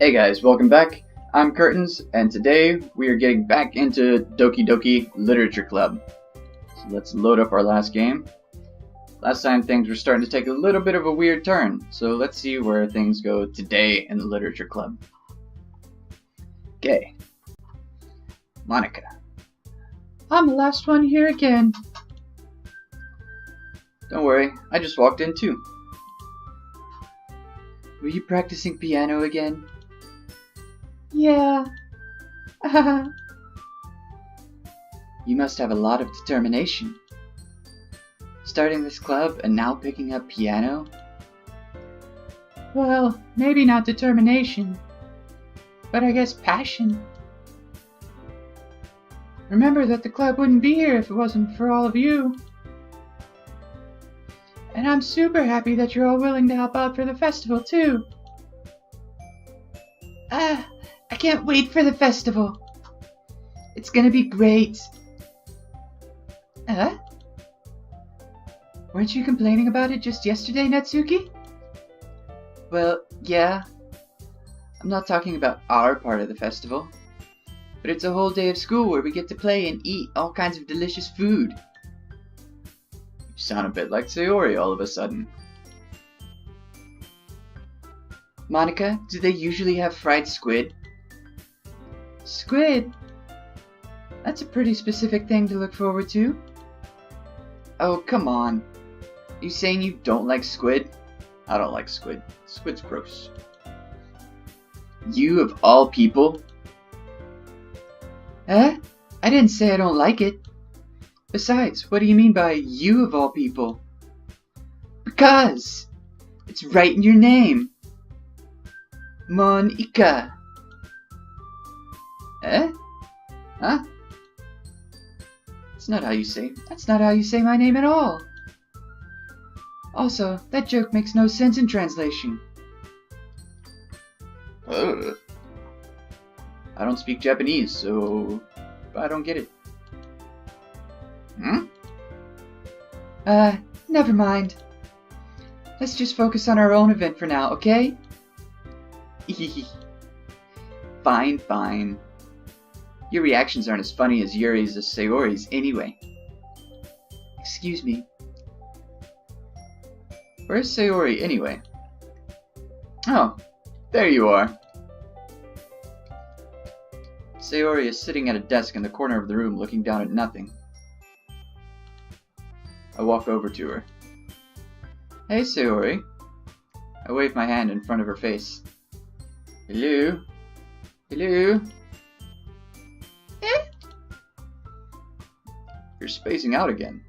Hey guys, welcome back. I'm Curtains, and today we are getting back into Doki Doki Literature Club. So let's load up our last game. Last time things were starting to take a little bit of a weird turn, so let's see where things go today in the Literature Club. Okay. Monica. I'm the last one here again. Don't worry, I just walked in too. Were you practicing piano again? Yeah. You must have a lot of determination. Starting this club and now picking up piano? Well, maybe not determination, but I guess passion. Remember that the club wouldn't be here if it wasn't for all of you. And I'm super happy that you're all willing to help out for the festival, too. I can't wait for the festival. It's gonna be great. Weren't you complaining about it just yesterday, Natsuki? Well, yeah. I'm not talking about our part of the festival, but it's a whole day of school where we get to play and eat all kinds of delicious food. You sound a bit like Sayori all of a sudden. Monica, do they usually have fried squid? Squid? That's a pretty specific thing to look forward to. Oh, come on. You saying you don't like squid? I don't like squid. Squid's gross. You of all people? I didn't say I don't like it. Besides, what do you mean by you of all people? Because it's right in your name. Monica. Huh? That's not how you say my name at all. Also, that joke makes no sense in translation. I don't speak Japanese, so I don't get it. Never mind. Let's just focus on our own event for now, okay? Fine. Your reactions aren't as funny as Yuri's or Sayori's anyway. Excuse me. Where's Sayori anyway? Oh, there you are. Sayori is sitting at a desk in the corner of the room looking down at nothing. I walk over to her. Hey, Sayori. I wave my hand in front of her face. Hello? You're spacing out again.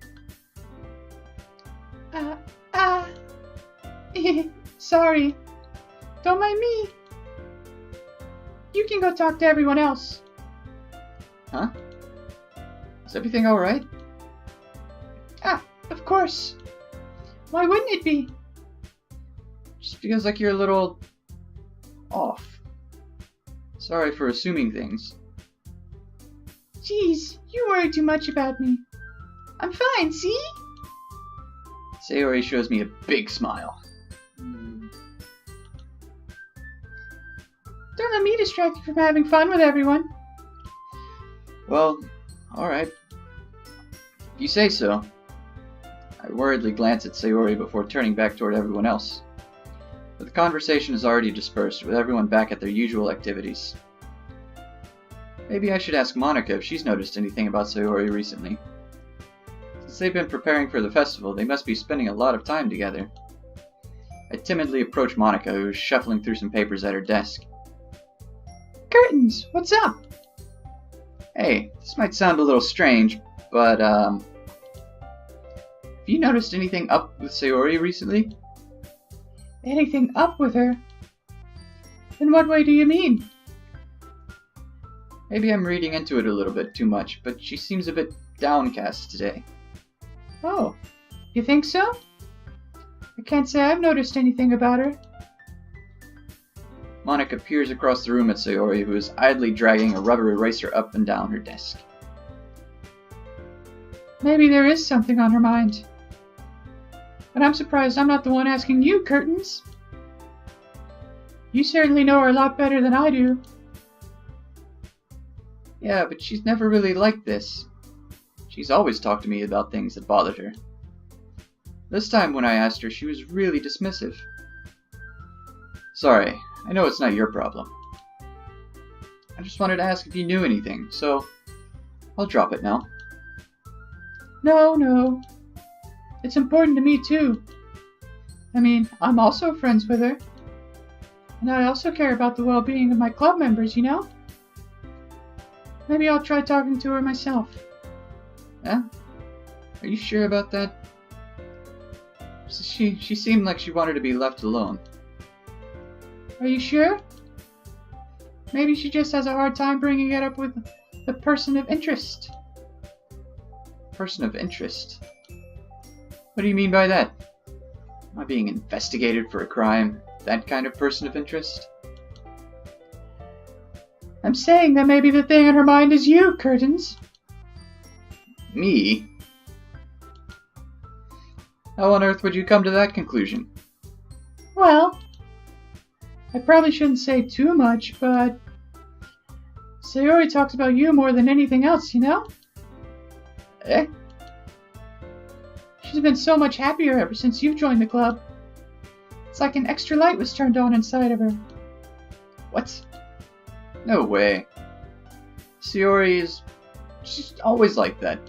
Sorry. Don't mind me. You can go talk to everyone else. Huh? Is everything alright? Of course. Why wouldn't it be? Just feels like you're a little off. Sorry for assuming things. Jeez, you worry too much about me. I'm fine, see? Sayori shows me a big smile. Don't let me distract you from having fun with everyone. Well, alright. If you say so. I worriedly glance at Sayori before turning back toward everyone else. But the conversation is already dispersed, with everyone back at their usual activities. Maybe I should ask Monica if she's noticed anything about Sayori recently. Since they've been preparing for the festival, they must be spending a lot of time together. I timidly approach Monica, who is shuffling through some papers at her desk. Curtains, what's up? Hey, this might sound a little strange, but, have you noticed anything up with Sayori recently? Anything up with her? In what way do you mean? Maybe I'm reading into it a little bit too much, but she seems a bit downcast today. Oh, you think so? I can't say I've noticed anything about her. Monica peers across the room at Sayori, who is idly dragging a rubber eraser up and down her desk. Maybe there is something on her mind. But I'm surprised I'm not the one asking you, Curtains. You certainly know her a lot better than I do. Yeah, but she's never really liked this. She's always talked to me about things that bothered her. This time when I asked her, she was really dismissive. Sorry, I know it's not your problem. I just wanted to ask if you knew anything, so I'll drop it now. No. It's important to me too. I mean, I'm also friends with her. And I also care about the well-being of my club members, you know? Maybe I'll try talking to her myself. Yeah? Are you sure about that? She seemed like she wanted to be left alone. Are you sure? Maybe she just has a hard time bringing it up with the person of interest. Person of interest? What do you mean by that? Am I being investigated for a crime? That kind of person of interest? I'm saying that maybe the thing on her mind is you, Curtains. Me? How on earth would you come to that conclusion? Well, I probably shouldn't say too much, but Sayori talks about you more than anything else, you know? Eh? She's been so much happier ever since you've joined the club. It's like an extra light was turned on inside of her. What? No way. She's always like that.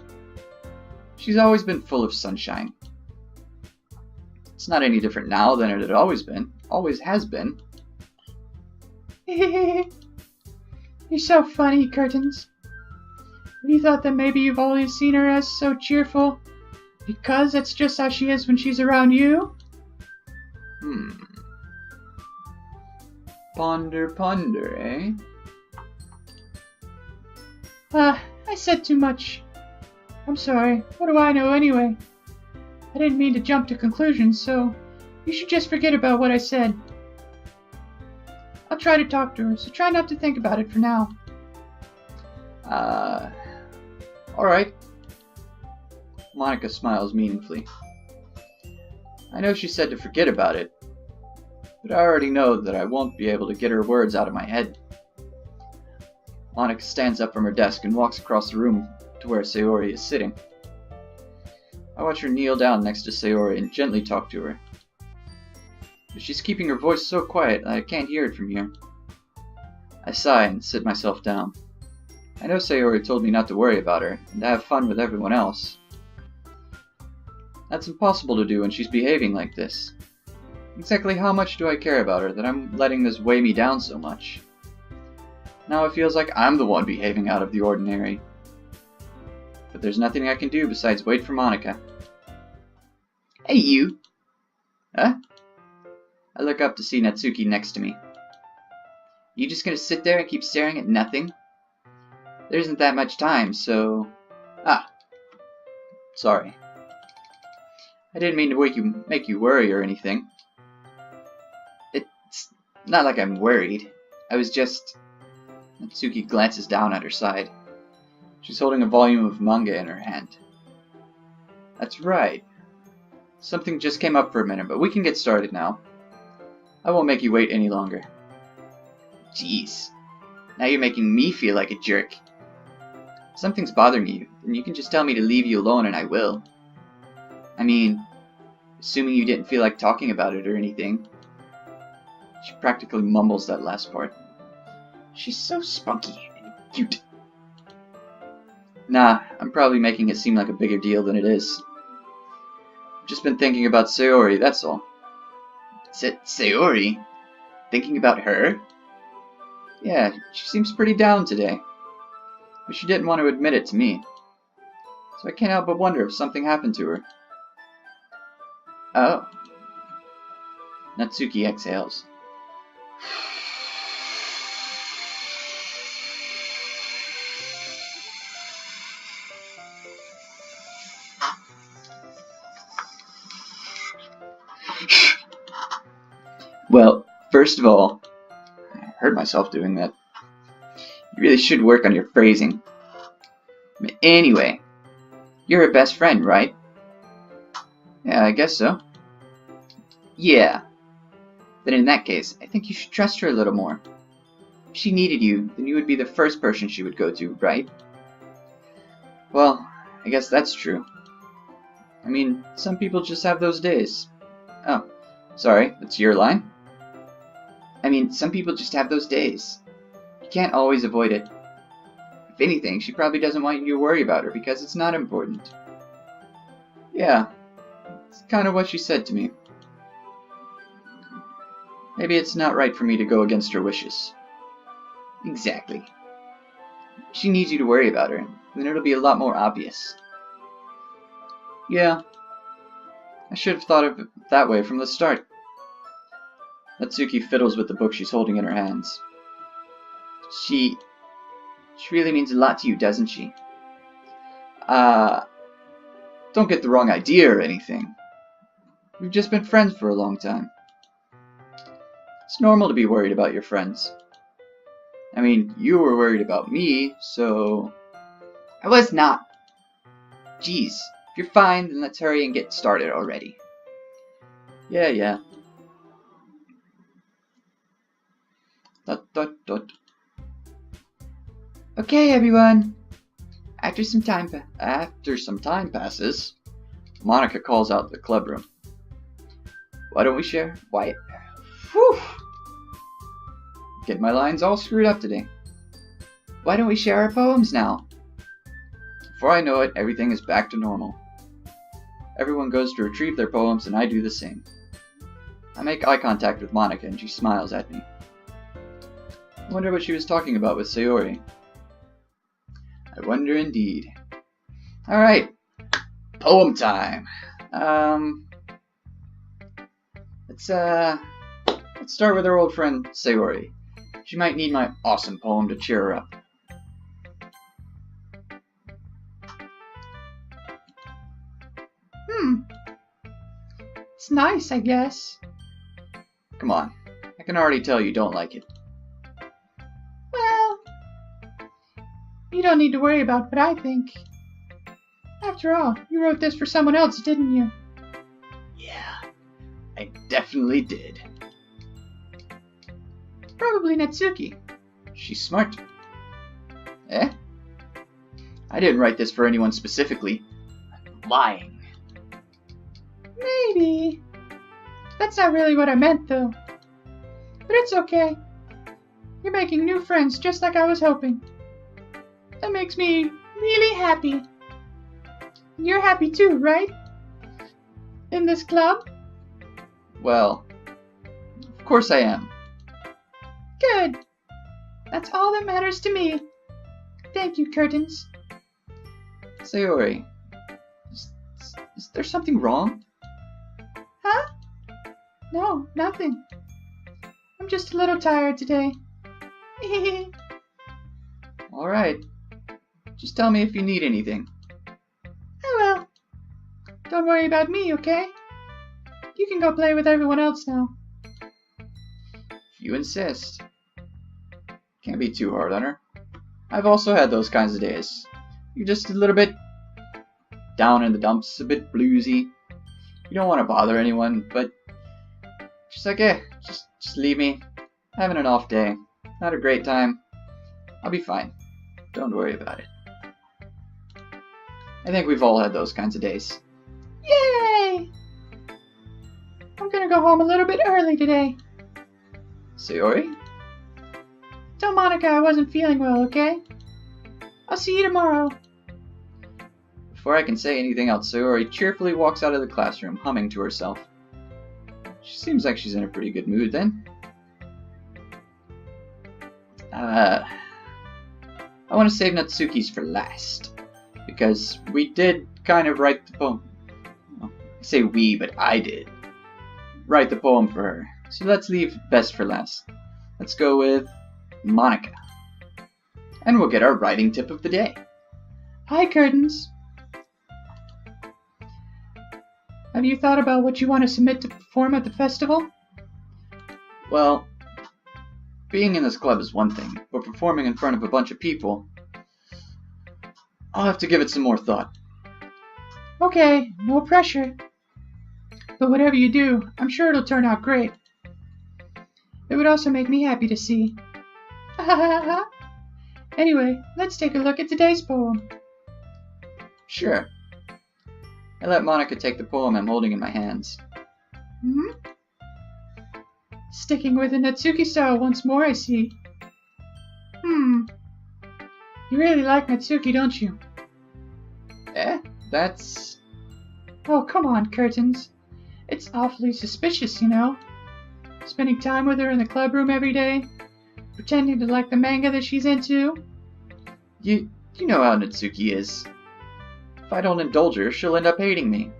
She's always been full of sunshine. It's not any different now than it had always been. Always has been. You're so funny, Curtains. Have you thought that maybe you've always seen her as so cheerful because that's just how she is when she's around you? Ponder, eh? I said too much. I'm sorry. What do I know anyway? I didn't mean to jump to conclusions, so you should just forget about what I said. I'll try to talk to her, so try not to think about it for now. Alright. Monica smiles meaningfully. I know she said to forget about it, but I already know that I won't be able to get her words out of my head. Monica stands up from her desk and walks across the room to where Sayori is sitting. I watch her kneel down next to Sayori and gently talk to her. But she's keeping her voice so quiet that I can't hear it from here. I sigh and sit myself down. I know Sayori told me not to worry about her and to have fun with everyone else. That's impossible to do when she's behaving like this. Exactly how much do I care about her that I'm letting this weigh me down so much? Now it feels like I'm the one behaving out of the ordinary. But there's nothing I can do besides wait for Monica. Hey, you! Huh? I look up to see Natsuki next to me. You just gonna sit there and keep staring at nothing? There isn't that much time, so... Sorry. I didn't mean to make you worry or anything. It's not like I'm worried. I was just... Natsuki glances down at her side. She's holding a volume of manga in her hand. That's right. Something just came up for a minute, but we can get started now. I won't make you wait any longer. Jeez. Now you're making me feel like a jerk. If something's bothering you, then you can just tell me to leave you alone and I will. I mean, assuming you didn't feel like talking about it or anything. She practically mumbles that last part. She's so spunky and cute. Nah, I'm probably making it seem like a bigger deal than it is. I've just been thinking about Sayori, that's all. Sayori? Thinking about her? Yeah, she seems pretty down today. But she didn't want to admit it to me. So I can't help but wonder if something happened to her. Oh. Natsuki exhales. Well, first of all, I heard myself doing that. You really should work on your phrasing. Anyway, you're her best friend, right? Yeah, I guess so. Yeah. then in that case, I think you should trust her a little more. If she needed you, then you would be the first person she would go to, right? Well, I guess that's true. I mean, some people just have those days. Oh, sorry, that's your line? I mean, some people just have those days. You can't always avoid it. If anything, she probably doesn't want you to worry about her because it's not important. Yeah, it's kind of what she said to me. Maybe it's not right for me to go against her wishes. Exactly. She needs you to worry about her, then it'll be a lot more obvious. Yeah, I should have thought of it that way from the start. Natsuki fiddles with the book she's holding in her hands. She really means a lot to you, doesn't she? Don't get the wrong idea or anything. We've just been friends for a long time. It's normal to be worried about your friends. I mean, you were worried about me, so... I was not. Jeez, if you're fine, then let's hurry and get started already. Yeah. Dot. Okay, everyone. After some time passes, Monica calls out the club room. Why don't we share? Why? Whew. Get my lines all screwed up today. Why don't we share our poems now? Before I know it, everything is back to normal. Everyone goes to retrieve their poems, and I do the same. I make eye contact with Monica, and she smiles at me. I wonder what she was talking about with Sayori. I wonder indeed. Alright, poem time. Let's start with our old friend Sayori. She might need my awesome poem to cheer her up. It's nice, I guess. Come on, I can already tell you don't like it. Well, you don't need to worry about what I think. After all, you wrote this for someone else, didn't you? Yeah, I definitely did. Probably Natsuki. She's smart. Eh? I didn't write this for anyone specifically. I'm lying. Maybe. That's not really what I meant, though. But it's okay. You're making new friends just like I was hoping. That makes me really happy. You're happy too, right? In this club? Well, of course I am. Good. That's all that matters to me. Thank you, Curtains. Sayori, is there something wrong? Huh? No, nothing. I'm just a little tired today. Alright. Just tell me if you need anything. I will. Don't worry about me, okay? You can go play with everyone else now. If you insist. Can't be too hard on her. I've also had those kinds of days. You're just a little bit down in the dumps, a bit bluesy. You don't want to bother anyone, but just like, just leave me. Having an off day. Not a great time. I'll be fine. Don't worry about it. I think we've all had those kinds of days. Yay! I'm gonna go home a little bit early today. Sayori? Tell Monica I wasn't feeling well, okay? I'll see you tomorrow. Before I can say anything else, Sayori cheerfully walks out of the classroom, humming to herself. She seems like she's in a pretty good mood then. I want to save Natsuki's for last, because we did kind of write the poem. Well, I say we, but I did write the poem for her. So let's leave best for last. Let's go with Monica. And we'll get our writing tip of the day. Hi, Curtains. Have you thought about what you want to submit to perform at the festival? Well, being in this club is one thing, but performing in front of a bunch of people, I'll have to give it some more thought. Okay, no pressure. But whatever you do, I'm sure it'll turn out great. It would also make me happy to see. Anyway, let's take a look at today's poem. Sure. I let Monica take the poem I'm holding in my hands. Sticking with the Natsuki style once more, I see. You really like Natsuki, don't you? That's... Oh, come on, Curtains. It's awfully suspicious, you know. Spending time with her in the club room every day, pretending to like the manga that she's into. You know how Natsuki is. If I don't indulge her, she'll end up hating me.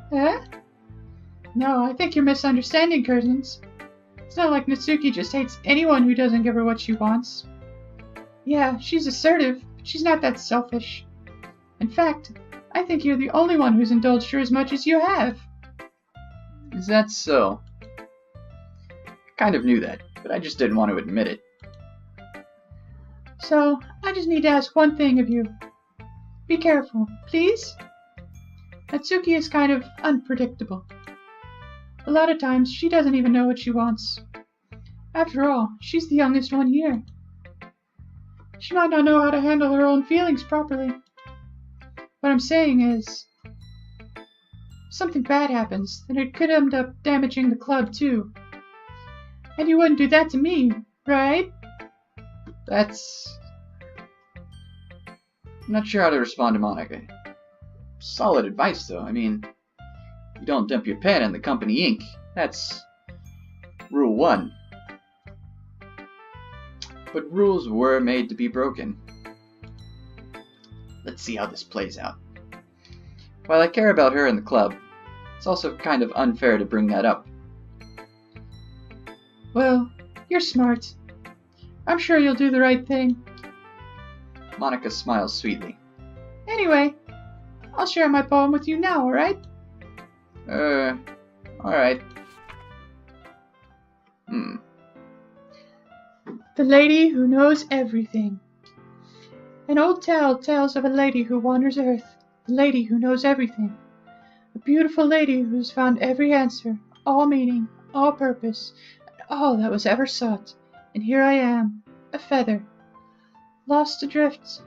No, I think you're misunderstanding, Curtains. It's not like Natsuki just hates anyone who doesn't give her what she wants. Yeah, she's assertive, but she's not that selfish. In fact, I think you're the only one who's indulged her as much as you have. Is that so? I kind of knew that, but I just didn't want to admit it. So, I just need to ask one thing of you. Be careful, please? Natsuki is kind of unpredictable. A lot of times, she doesn't even know what she wants. After all, she's the youngest one here. She might not know how to handle her own feelings properly. What I'm saying is, if something bad happens, then it could end up damaging the club too. And you wouldn't do that to me, right? That's... I'm not sure how to respond to Monica. Solid advice, though. I mean, you don't dump your pen in the company ink. That's rule 1. But rules were made to be broken. Let's see how this plays out. While I care about her and the club, it's also kind of unfair to bring that up. Well, you're smart. I'm sure you'll do the right thing. Monica smiles sweetly. Anyway, I'll share my poem with you now, alright? Alright. The Lady Who Knows Everything. An old tale tells of a lady who wanders earth, a lady who knows everything. A beautiful lady who's found every answer, all meaning, all purpose, and all that was ever sought. And here I am, a feather, lost adrift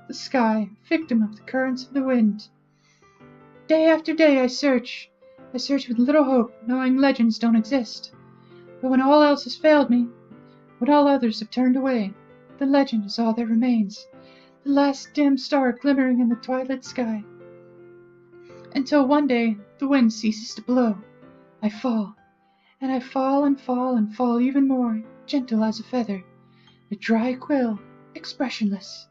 the sky, victim of the currents of the wind. Day after day I search with little hope, knowing legends don't exist. But when all else has failed me, when all others have turned away, the legend is all that remains, the last dim star glimmering in the twilight sky. Until one day the wind ceases to blow. I fall, and I fall and fall and fall even more, gentle as a feather, a dry quill, expressionless.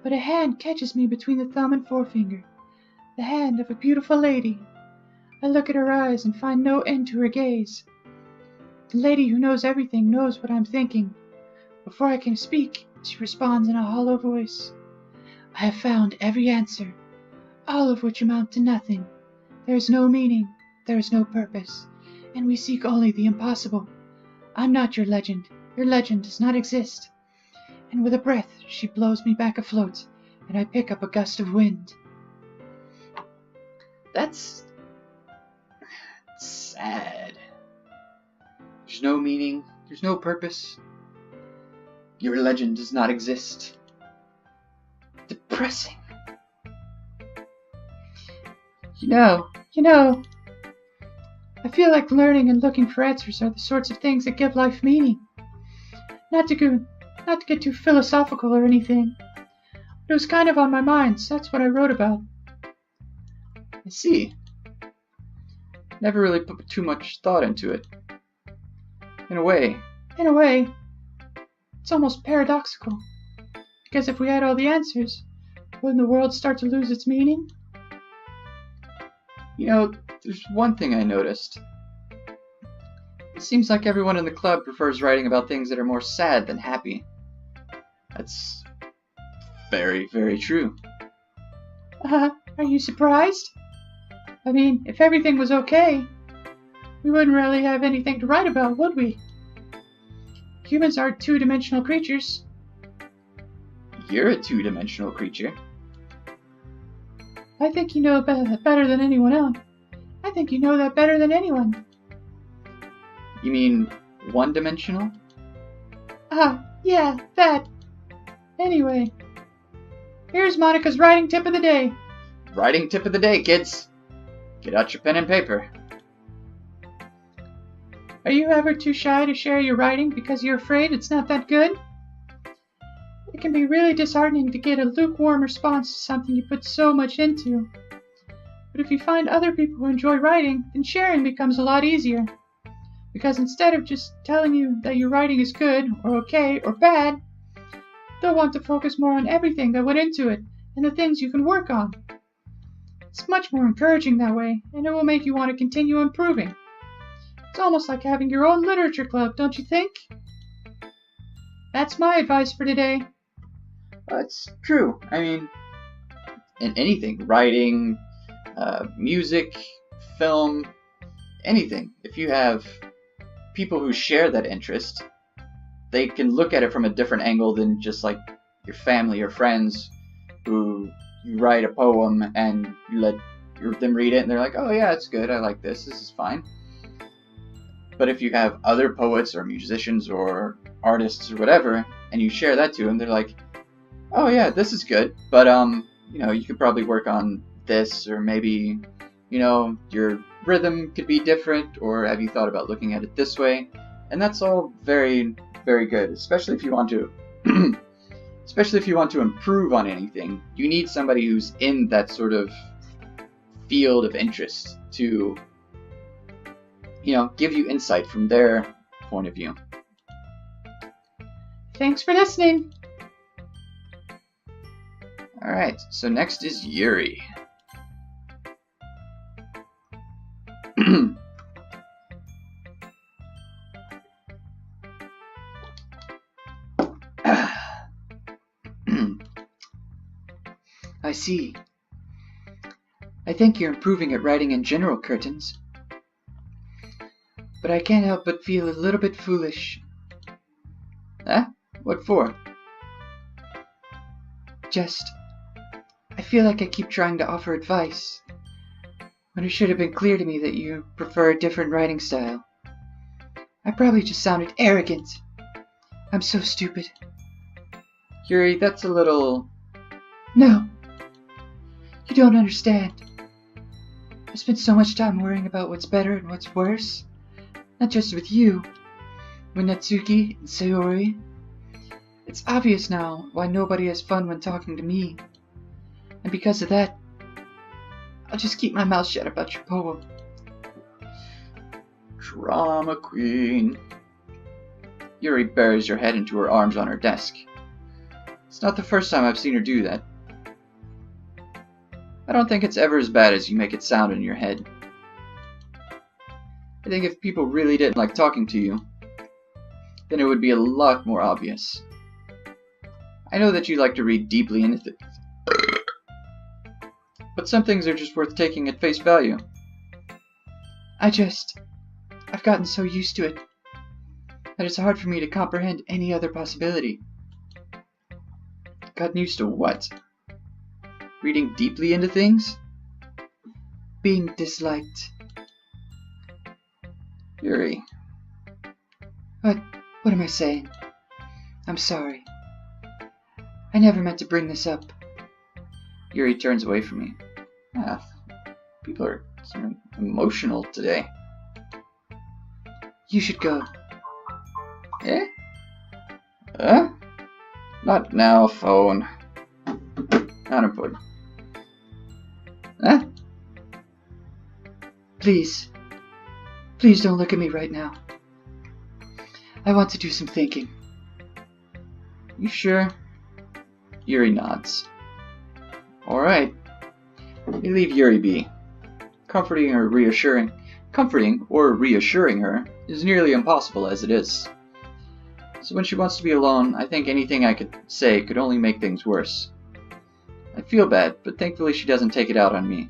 But a hand catches me between the thumb and forefinger, the hand of a beautiful lady. I look at her eyes and find no end to her gaze. The lady who knows everything knows what I'm thinking. Before I can speak, she responds in a hollow voice. I have found every answer, all of which amount to nothing. There is no meaning, there is no purpose, and we seek only the impossible. I'm not your legend does not exist. And with a breath, she blows me back afloat, and I pick up a gust of wind. That's sad. There's no meaning, there's no purpose. Your legend does not exist. Depressing. You know, I feel like learning and looking for answers are the sorts of things that give life meaning. Not to get too philosophical or anything, but it was kind of on my mind, so that's what I wrote about. I see. Never really put too much thought into it. In a way, it's almost paradoxical. Because if we had all the answers, wouldn't the world start to lose its meaning? You know, there's one thing I noticed. It seems like everyone in the club prefers writing about things that are more sad than happy. That's very, very true. Are you surprised? I mean, if everything was okay, we wouldn't really have anything to write about, would we? Humans aren't two-dimensional creatures. You're a two-dimensional creature. I think you know better than anyone else. I think you know that better than anyone. You mean One-dimensional? Yeah, that. Anyway, here's Monica's writing tip of the day. Writing tip of the day, kids. Get out your pen and paper. Are you ever too shy to share your writing because you're afraid it's not that good? It can be really disheartening to get a lukewarm response to something you put so much into. But if you find other people who enjoy writing, then sharing becomes a lot easier. Because instead of just telling you that your writing is good, or okay, or bad, they'll want to focus more on everything that went into it and the things you can work on. It's much more encouraging that way, and it will make you want to continue improving. It's almost like having your own literature club, don't you think? That's my advice for today. It's true. I mean, in anything, writing, music, film, anything. If you have people who share that interest, they can look at it from a different angle than just like your family or friends who you write a poem and you let them read it and they're like, oh yeah, it's good, I like this is fine. But if you have other poets or musicians or artists or whatever, and you share that to them, they're like, oh yeah, this is good, but you could probably work on this, or maybe, your rhythm could be different, or have you thought about looking at it this way? And that's all very, very good, especially if you want to improve on anything. You need somebody who's in that sort of field of interest to give you insight from their point of view. Thanks for listening. Alright, so next is Yuri. I see. I think you're improving at writing in general, Curtains. But I can't help but feel a little bit foolish. Huh? What for? I feel like I keep trying to offer advice, when it should have been clear to me that you prefer a different writing style. I probably just sounded arrogant. I'm so stupid. Yuri, that's a little... No. You don't understand. I spent so much time worrying about what's better and what's worse. Not just with you, with Natsuki and Sayori. It's obvious now why nobody has fun when talking to me. And because of that, I'll just keep my mouth shut about your poem. Drama queen. Yuri buries her head into her arms on her desk. It's not the first time I've seen her do that. I don't think it's ever as bad as you make it sound in your head. I think if people really didn't like talking to you, then it would be a lot more obvious. I know that you like to read deeply into things, but some things are just worth taking at face value. I've gotten so used to it that it's hard for me to comprehend any other possibility. Gotten used to what? Reading deeply into things? Being disliked. Yuri. What am I saying? I'm sorry. I never meant to bring this up. Yuri turns away from me. People are sort of emotional today. You should go. Eh? Not now, phone. Not important. Please don't look at me right now. I want to do some thinking. You sure? Yuri nods. Alright. We leave Yuri be. Comforting or reassuring her is nearly impossible as it is. So when she wants to be alone, I think anything I could say could only make things worse. I feel bad, but thankfully she doesn't take it out on me.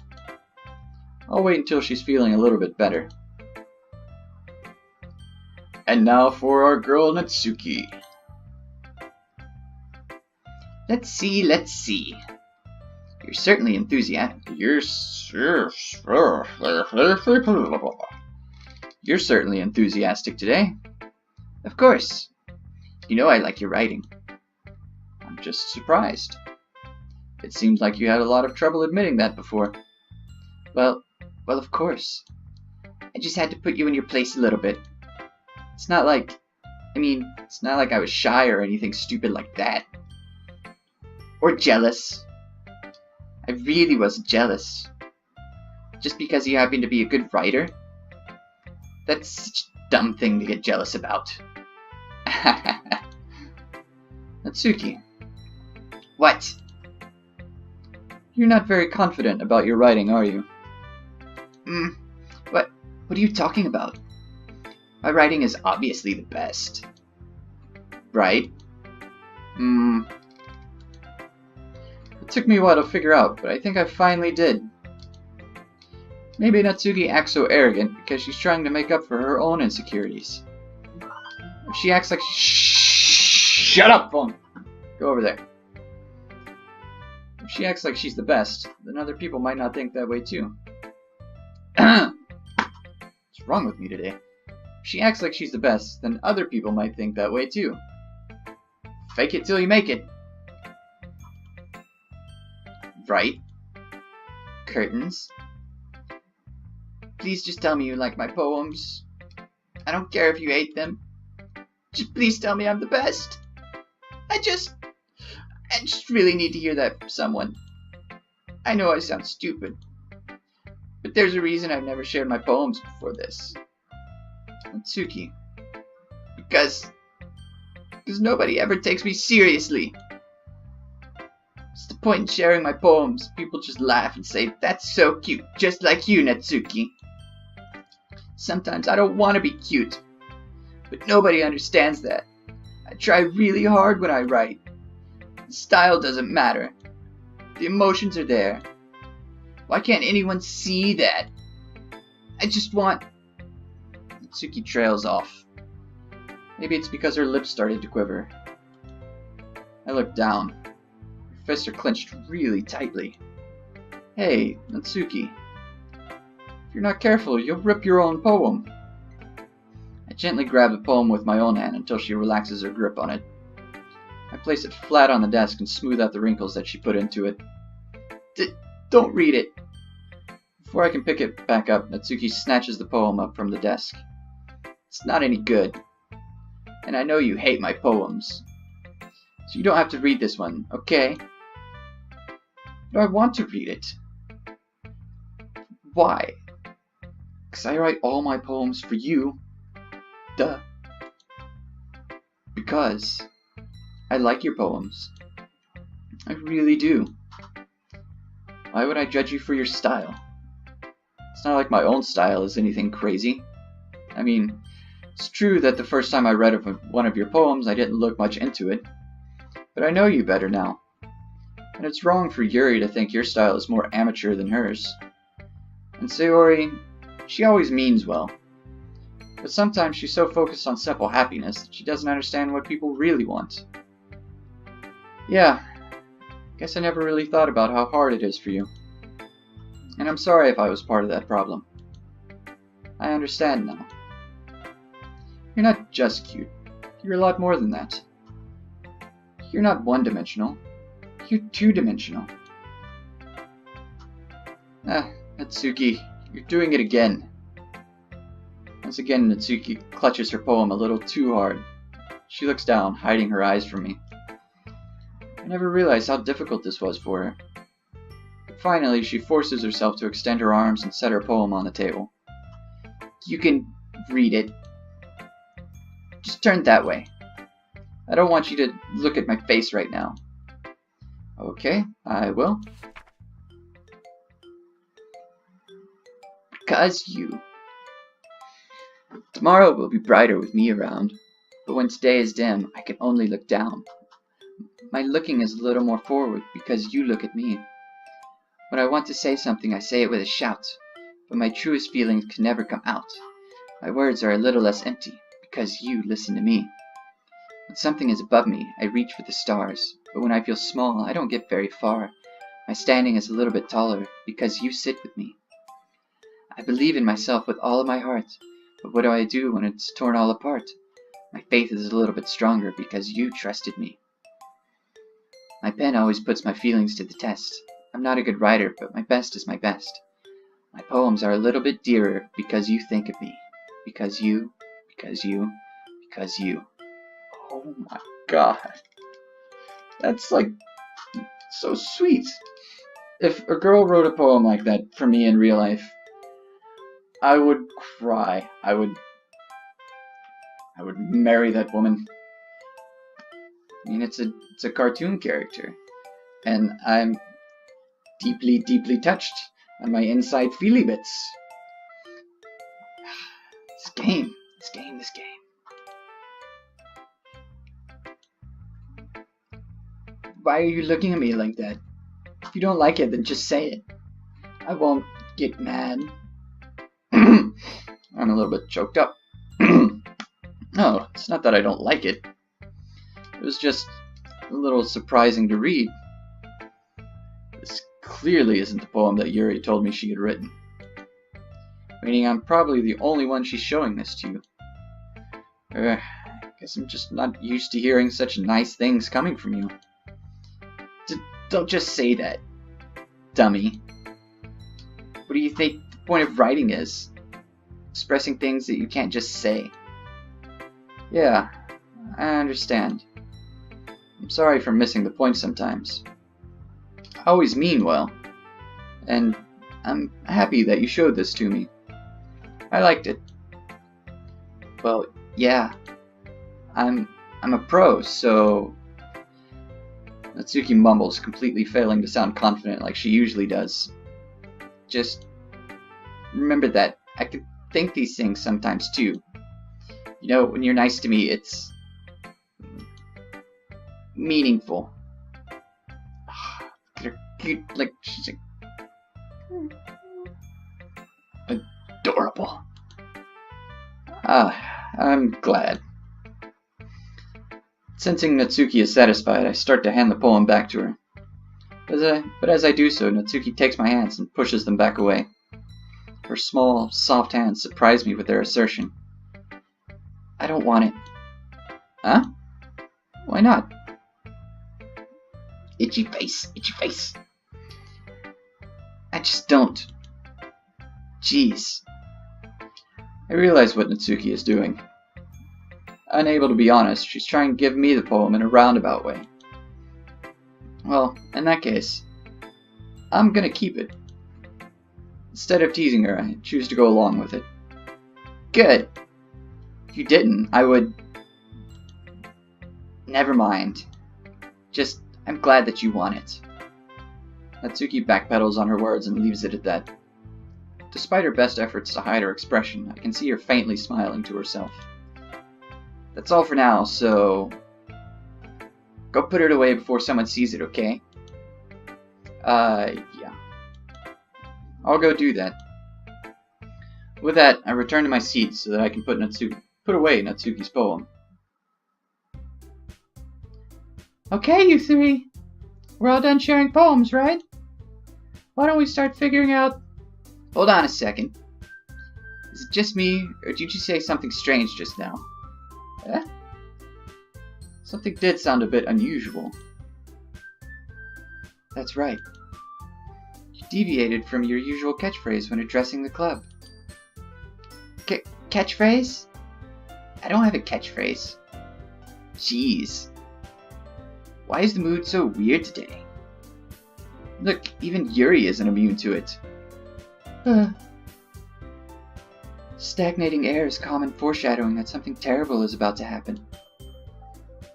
I'll wait until she's feeling a little bit better. And now for our girl Natsuki. Let's see. You're certainly enthusiastic. You're certainly enthusiastic today. Of course. You know I like your writing. I'm just surprised. It seemed like you had a lot of trouble admitting that before. Well, of course. I just had to put you in your place a little bit. It's not like I was shy or anything stupid like that. Or jealous. I really wasn't jealous. Just because you happen to be a good writer? That's such a dumb thing to get jealous about. Natsuki. What? You're not very confident about your writing, are you? What are you talking about? My writing is obviously the best. Right? It took me a while to figure out, but I think I finally did. Maybe Natsuki acts so arrogant because she's trying to make up for her own insecurities. If she acts like Shut up, phone! Go over there. If she acts like she's the best, then other people might not think that way too. What's wrong with me today? If she acts like she's the best, then other people might think that way too. Fake it till you make it. Right? Curtains. Please just tell me you like my poems. I don't care if you hate them. Just please tell me I'm the best. I just really need to hear that from someone. I know I sound stupid, but there's a reason I've never shared my poems before this. Natsuki. Because nobody ever takes me seriously. What's the point in sharing my poems? People just laugh and say, that's so cute, just like you, Natsuki. Sometimes I don't want to be cute, but nobody understands that. I try really hard when I write. The style doesn't matter. The emotions are there. Why can't anyone see that? I just want... Natsuki trails off. Maybe it's because her lips started to quiver. I look down. Her fists are clenched really tightly. Hey, Natsuki. If you're not careful, you'll rip your own poem. I gently grab the poem with my own hand until she relaxes her grip on it. I place it flat on the desk and smooth out the wrinkles that she put into it. Don't read it. Before I can pick it back up, Natsuki snatches the poem up from the desk. It's not any good. And I know you hate my poems. So you don't have to read this one, okay? No, I want to read it. Why? Because I write all my poems for you. Duh. Because I like your poems. I really do. Why would I judge you for your style? It's not like my own style is anything crazy. I mean, it's true that the first time I read one of your poems, I didn't look much into it. But I know you better now. And it's wrong for Yuri to think your style is more amateur than hers. And Sayori, she always means well. But sometimes she's so focused on simple happiness that she doesn't understand what people really want. Yeah, guess I never really thought about how hard it is for you. And I'm sorry if I was part of that problem. I understand now. You're not just cute. You're a lot more than that. You're not one-dimensional. You're two-dimensional. Natsuki, you're doing it again. Once again, Natsuki clutches her poem a little too hard. She looks down, hiding her eyes from me. I never realized how difficult this was for her. But finally, she forces herself to extend her arms and set her poem on the table. You can read it. Just turn that way. I don't want you to look at my face right now. Okay, I will. Because you. Tomorrow will be brighter with me around, but when today is dim, I can only look down. My looking is a little more forward because you look at me. When I want to say something, I say it with a shout, but my truest feelings can never come out. My words are a little less empty because you listen to me. When something is above me, I reach for the stars, but when I feel small, I don't get very far. My standing is a little bit taller because you sit with me. I believe in myself with all of my heart, but what do I do when it's torn all apart? My faith is a little bit stronger because you trusted me. My pen always puts my feelings to the test. I'm not a good writer, but my best is my best. My poems are a little bit dearer because you think of me. Because you. Oh my god. That's like so sweet. If a girl wrote a poem like that for me in real life, I would cry. I would marry that woman. I mean, it's a cartoon character, and I'm deeply, deeply touched on my inside feely bits. This game. Why are you looking at me like that? If you don't like it, then just say it. I won't get mad. I'm a little bit choked up. No, it's not that I don't like it. It was just a little surprising to read. This clearly isn't the poem that Yuri told me she had written. Meaning I'm probably the only one she's showing this to. I guess I'm just not used to hearing such nice things coming from you. Don't just say that, dummy. What do you think the point of writing is? Expressing things that you can't just say. Yeah, I understand. I'm sorry for missing the point sometimes. I always mean well, and I'm happy that you showed this to me. I liked it. Well, yeah, I'm a pro, so... Natsuki mumbles, completely failing to sound confident like she usually does. Just remember that I could think these things sometimes too. You know, when you're nice to me, it's meaningful. They're cute, like she's adorable. I'm glad. Sensing Natsuki is satisfied, I start to hand the poem back to her. But as I do so, Natsuki takes my hands and pushes them back away. Her small, soft hands surprise me with their assertion. I don't want it. Huh? Why not? Itchy face. I just don't. Jeez. I realize what Natsuki is doing. Unable to be honest, she's trying to give me the poem in a roundabout way. Well, in that case, I'm gonna keep it. Instead of teasing her, I choose to go along with it. Good. If you didn't, I would... Never mind. Just, I'm glad that you want it. Natsuki backpedals on her words and leaves it at that. Despite her best efforts to hide her expression, I can see her faintly smiling to herself. That's all for now, so... Go put it away before someone sees it, okay? Yeah. I'll go do that. With that, I return to my seat so that I can put away Natsuki's poem. Okay, you three. We're all done sharing poems, right? Why don't we start figuring out... Hold on a second. Is it just me, or did you say something strange just now? Eh? Something did sound a bit unusual. That's right. You deviated from your usual catchphrase when addressing the club. Catchphrase? I don't have a catchphrase. Jeez. Why is the mood so weird today? Look, even Yuri isn't immune to it. Stagnating air is common foreshadowing that something terrible is about to happen.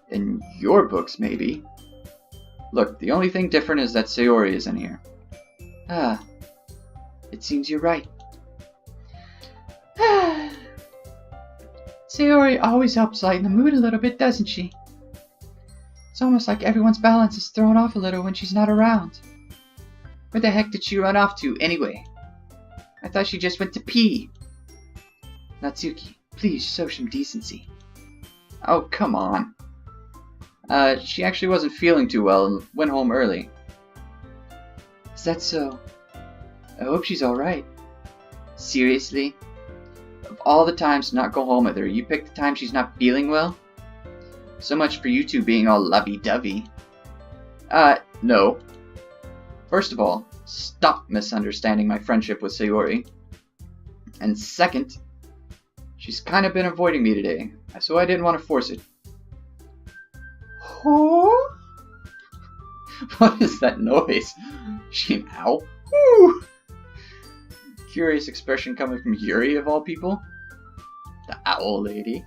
In your books, maybe. Look, the only thing different is that Sayori is in here. It seems you're right. Sayori always helps lighten the mood a little bit, doesn't she? It's almost like everyone's balance is thrown off a little when she's not around. Where the heck did she run off to, anyway? I thought she just went to pee. Natsuki, please show some decency. Oh, come on. She actually wasn't feeling too well and went home early. Is that so? I hope she's alright. Seriously? Of all the times to not go home with her, you pick the time she's not feeling well? So much for you two being all lovey-dovey. No. First of all, stop misunderstanding my friendship with Sayori. And second, she's kind of been avoiding me today, so I didn't want to force it. Oh? What is that noise? She an owl? Woo! Curious expression coming from Yuri of all people. The owl lady.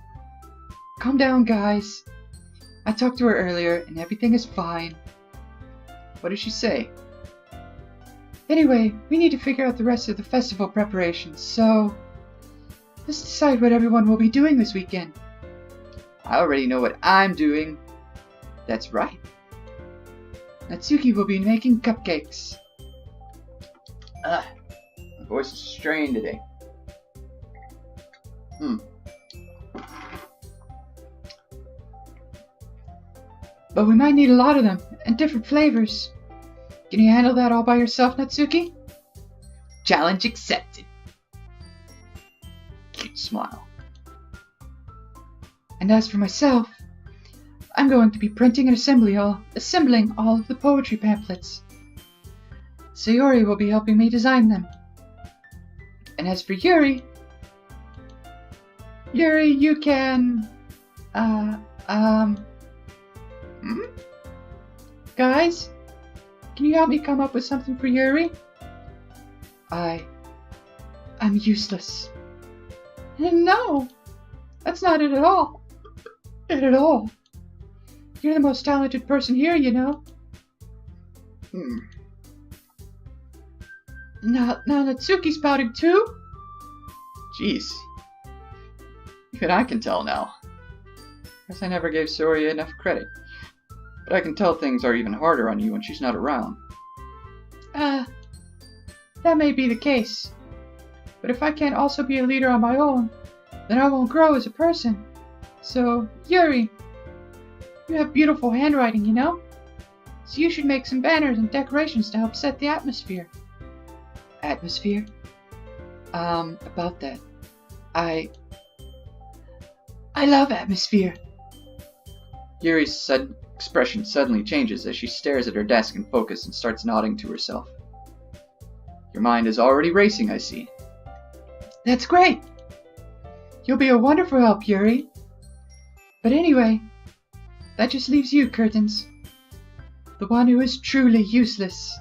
Calm down, guys. I talked to her earlier, and everything is fine. What did she say? Anyway, we need to figure out the rest of the festival preparations, so let's decide what everyone will be doing this weekend. I already know what I'm doing. That's right. Natsuki will be making cupcakes. My voice is strained today. But we might need a lot of them, and different flavors. Can you handle that all by yourself, Natsuki? Challenge accepted. Cute smile. And as for myself, I'm going to be printing and assembling all of the poetry pamphlets. Sayori will be helping me design them. And as for Yuri, you can, Guys, can you help me come up with something for Yuri? I'm useless. No, that's not it at all. Not at all. You're the most talented person here, you know. Now Natsuki's pouting too? Jeez. Even I can tell now. Guess I never gave Sayori enough credit. But I can tell things are even harder on you when she's not around. That may be the case. But if I can't also be a leader on my own, then I won't grow as a person. So, Yuri, you have beautiful handwriting, you know? So you should make some banners and decorations to help set the atmosphere. Atmosphere? About that. I love atmosphere. Yuri's expression suddenly changes as she stares at her desk in focus and starts nodding to herself. Your mind is already racing, I see. That's great. You'll be a wonderful help, Yuri. But anyway, that just leaves you, Curtains. The one who is truly useless.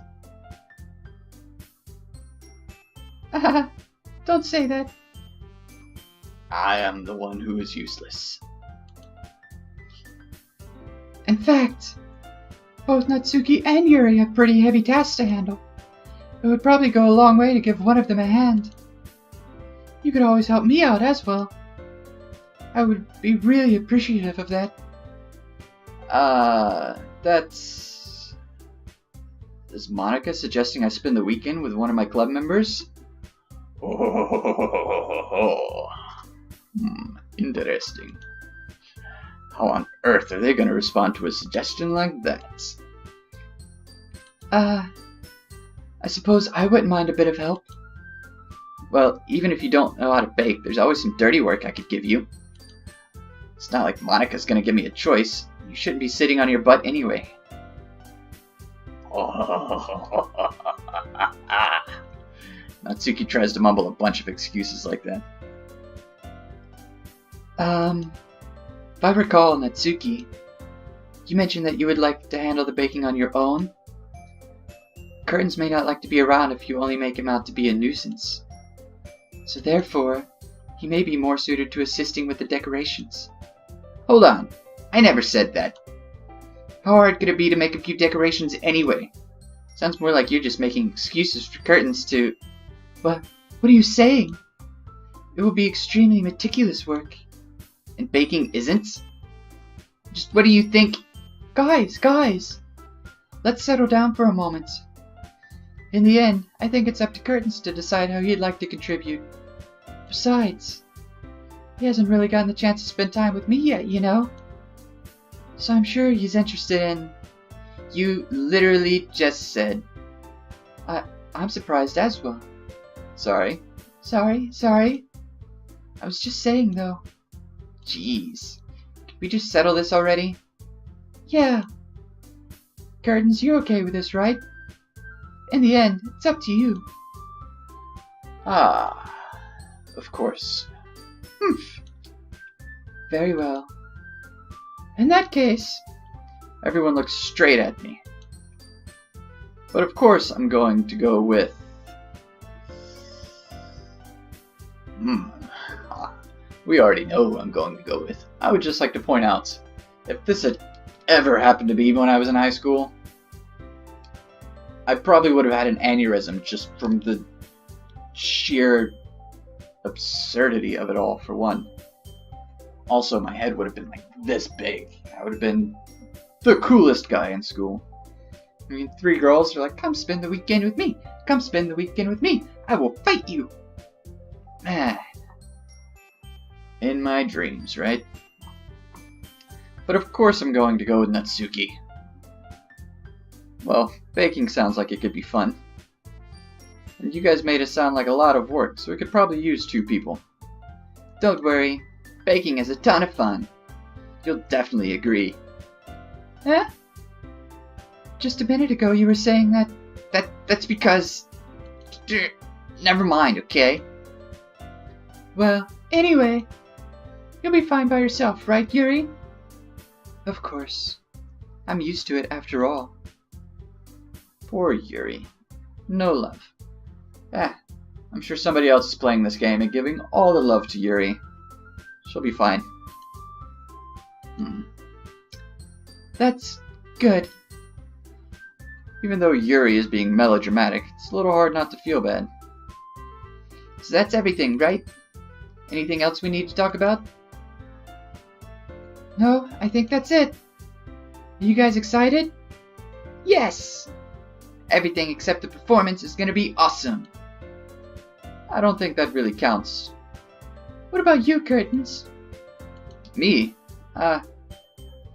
Don't say that. I am the one who is useless. In fact, both Natsuki and Yuri have pretty heavy tasks to handle. It would probably go a long way to give one of them a hand. You could always help me out as well. I would be really appreciative of that. That's... Is Monica suggesting I spend the weekend with one of my club members? Interesting. How on earth are they going to respond to a suggestion like that? I suppose I wouldn't mind a bit of help. Well, even if you don't know how to bake, there's always some dirty work I could give you. It's not like Monica's going to give me a choice. You shouldn't be sitting on your butt anyway. Natsuki tries to mumble a bunch of excuses like that. If I recall, Natsuki, you mentioned that you would like to handle the baking on your own. Curtains may not like to be around if you only make him out to be a nuisance. So therefore, he may be more suited to assisting with the decorations. Hold on, I never said that. How hard could it be to make a few decorations anyway? Sounds more like you're just making excuses for Curtains to... What are you saying? It will be extremely meticulous work. And baking isn't? Just what do you think? Guys! Let's settle down for a moment. In the end, I think it's up to Curtains to decide how he'd like to contribute. Besides, he hasn't really gotten the chance to spend time with me yet, you know? So I'm sure he's interested in... You literally just said... I'm surprised as well. Sorry. Sorry. I was just saying, though. Jeez. Can we just settle this already? Yeah. Curtains, you're okay with this, right? In the end, it's up to you. Ah, of course. Humph. Very well. In that case... Everyone looks straight at me. But of course I'm going to go with... We already know who I'm going to go with. I would just like to point out, if this had ever happened to me when I was in high school, I probably would have had an aneurysm just from the sheer absurdity of it all, for one. Also, my head would have been like this big. I would have been the coolest guy in school. I mean, 3 girls are like, come spend the weekend with me. Come spend the weekend with me. I will fight you. Man. In my dreams, right? But of course I'm going to go with Natsuki. Well, baking sounds like it could be fun. And you guys made it sound like a lot of work, so we could probably use 2 people. Don't worry, baking is a ton of fun. You'll definitely agree. Huh? Just a minute ago you were saying That's because... Never mind, okay? Well, anyway, you'll be fine by yourself, right, Yuri? Of course. I'm used to it after all. Poor Yuri. No love. I'm sure somebody else is playing this game and giving all the love to Yuri. She'll be fine. That's good. Even though Yuri is being melodramatic, it's a little hard not to feel bad. So that's everything, right? Anything else we need to talk about? No, I think that's it. Are you guys excited? Yes! Everything except the performance is gonna be awesome. I don't think that really counts. What about you, Curtains? Me? I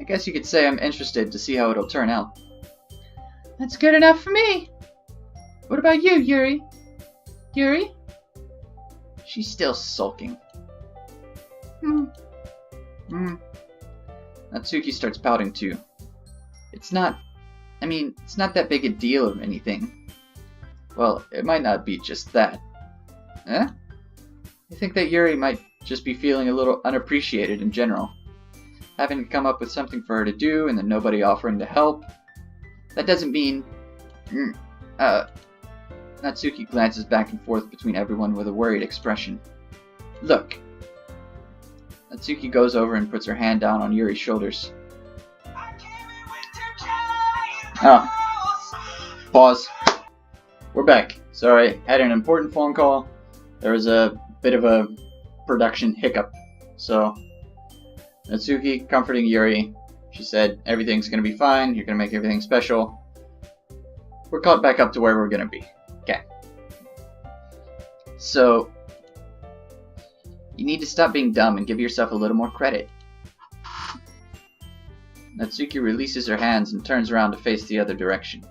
guess you could say I'm interested to see how it'll turn out. That's good enough for me. What about you, Yuri? Yuri? She's still sulking. Natsuki starts pouting too. It's not that big a deal of anything. Well, it might not be just that. I think that Yuri might just be feeling a little unappreciated in general. Having to come up with something for her to do and then nobody offering to help. That doesn't mean... Natsuki glances back and forth between everyone with a worried expression. Look. Natsuki goes over and puts her hand down on Yuri's shoulders. Pause. We're back. Sorry, had an important phone call. There was a bit of a production hiccup. So, Natsuki comforting Yuri. She said, everything's gonna be fine. You're gonna make everything special. We're caught back up to where we're gonna be. Okay. So, you need to stop being dumb and give yourself a little more credit. Natsuki releases her hands and turns around to face the other direction.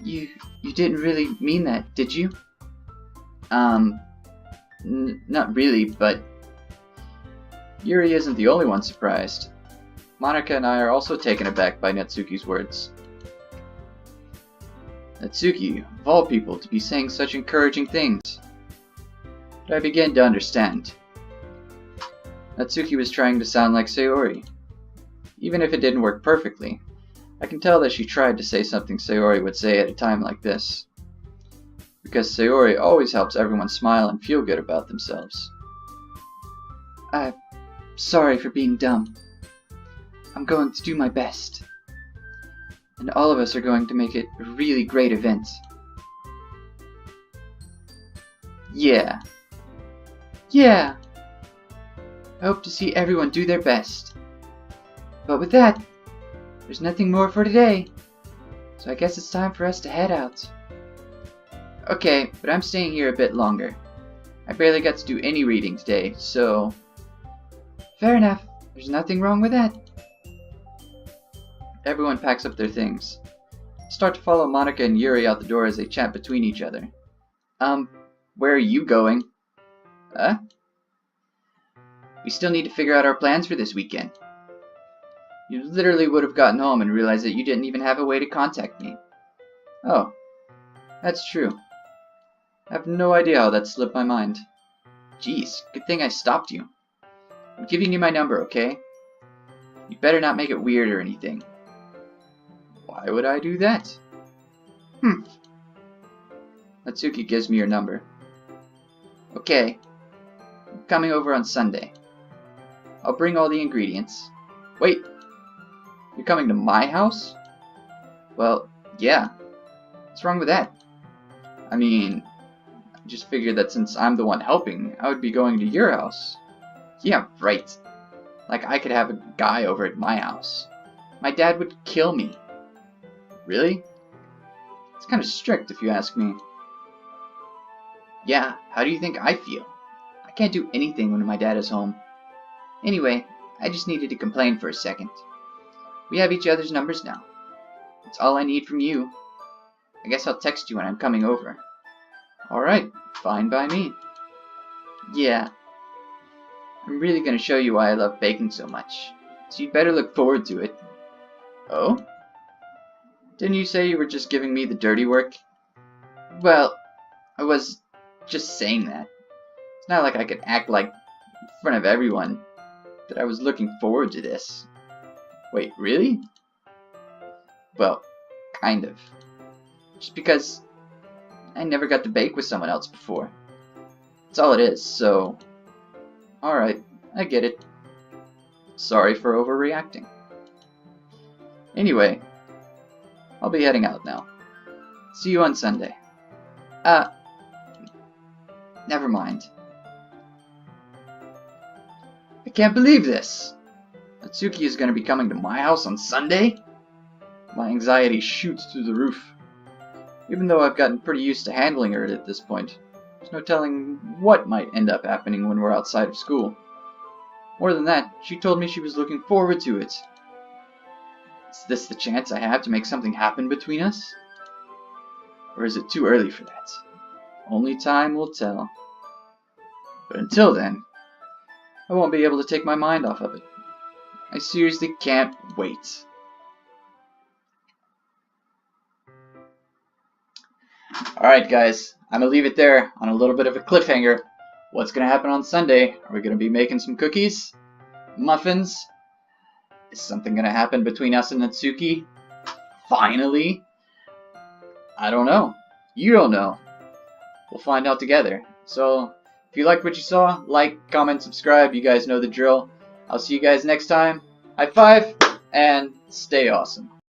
You didn't really mean that, did you? Not really, but... Yuri isn't the only one surprised. Monika and I are also taken aback by Natsuki's words. Natsuki, of all people, to be saying such encouraging things. But I begin to understand. Natsuki was trying to sound like Sayori. Even if it didn't work perfectly, I can tell that she tried to say something Sayori would say at a time like this. Because Sayori always helps everyone smile and feel good about themselves. I'm sorry for being dumb. I'm going to do my best. And all of us are going to make it a really great event. Yeah. Yeah. I hope to see everyone do their best. But with that, there's nothing more for today. So I guess it's time for us to head out. Okay, but I'm staying here a bit longer. I barely got to do any reading today, so... Fair enough. There's nothing wrong with that. Everyone packs up their things. Start to follow Monika and Yuri out the door as they chat between each other. Where are you going? Huh? We still need to figure out our plans for this weekend. You literally would have gotten home and realized that you didn't even have a way to contact me. Oh, that's true. I have no idea how that slipped my mind. Jeez, good thing I stopped you. I'm giving you my number, okay? You better not make it weird or anything. Why would I do that? Natsuki gives me your number. Okay, I'm coming over on Sunday. I'll bring all the ingredients. Wait, you're coming to my house? Well, yeah. What's wrong with that? I mean, I just figured that since I'm the one helping, I would be going to your house. Yeah, right. Like I could have a guy over at my house. My dad would kill me. Really? It's kind of strict if you ask me. Yeah, how do you think I feel? I can't do anything when my dad is home. Anyway, I just needed to complain for a second. We have each other's numbers now. That's all I need from you. I guess I'll text you when I'm coming over. Alright, fine by me. Yeah. I'm really gonna show you why I love baking so much. So you'd better look forward to it. Oh? Didn't you say you were just giving me the dirty work? Well, I was just saying that. It's not like I could act like in front of everyone that I was looking forward to this. Wait, really? Well, kind of. Just because I never got to bake with someone else before. That's all it is, so... Alright, I get it. Sorry for overreacting. Anyway, I'll be heading out now. See you on Sunday. Never mind. I can't believe this! Natsuki is going to be coming to my house on Sunday? My anxiety shoots through the roof. Even though I've gotten pretty used to handling her at this point, there's no telling what might end up happening when we're outside of school. More than that, she told me she was looking forward to it. Is this the chance I have to make something happen between us? Or is it too early for that? Only time will tell. But until then, I won't be able to take my mind off of it. I seriously can't wait. Alright guys, I'm gonna leave it there on a little bit of a cliffhanger. What's gonna happen on Sunday? Are we gonna be making some cookies? Muffins? Is something gonna happen between us and Natsuki? Finally? I don't know. You don't know. We'll find out together. So, if you liked what you saw, like, comment, subscribe. You guys know the drill. I'll see you guys next time. High five, and stay awesome.